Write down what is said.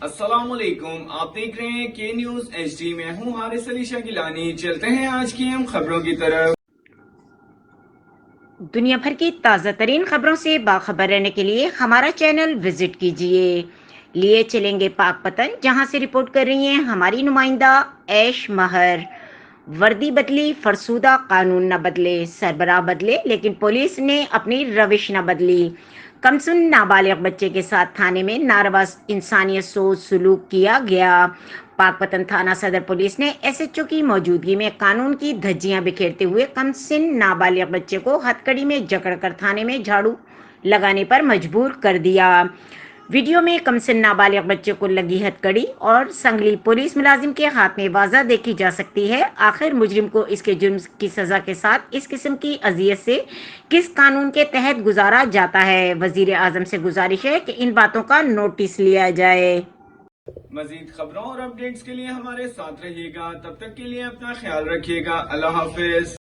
السلام علیکم، آپ دیکھ رہے ہیں کے نیوز ایچ ڈی. میں ہوں حارث علی شاہ گیلانی. چلتے ہیں آج کی اہم خبروں کی طرف. دنیا بھر کی تازہ ترین خبروں سے باخبر رہنے کے لیے ہمارا چینل وزٹ کیجیے. لیے چلیں گے پاک پتن، جہاں سے رپورٹ کر رہی ہیں ہماری نمائندہ ایش مہر. وردی بدلی، فرسودہ قانون نہ بدلے، سربراہ بدلے لیکن پولیس نے اپنی روش نہ بدلی. کمسن نابالغ بچے کے ساتھ تھانے میں ناروا انسانیت سوچ سلوک کیا گیا. پاک پتن تھانہ صدر پولیس نے ایس ایچ او کی موجودگی میں قانون کی دھجیاں بکھیرتے ہوئے کمسن نابالغ بچے کو ہتھکڑی میں جکڑ کر تھانے میں جھاڑو لگانے پر مجبور کر دیا. ویڈیو میں کمسن نابالغ بچے کو لگی ہتھکڑی اور سنگلی پولیس ملازم کے ہاتھ میں واضح دیکھی جا سکتی ہے. آخر مجرم کو اس کے جرم کی سزا کے ساتھ اس قسم کی اذیت سے کس قانون کے تحت گزارا جاتا ہے؟ وزیر اعظم سے گزارش ہے کہ ان باتوں کا نوٹس لیا جائے. مزید خبروں اور اپڈیٹس کے لیے ہمارے ساتھ رہیے گا. تب تک کے لیے اپنا خیال رکھیے گا. اللہ حافظ.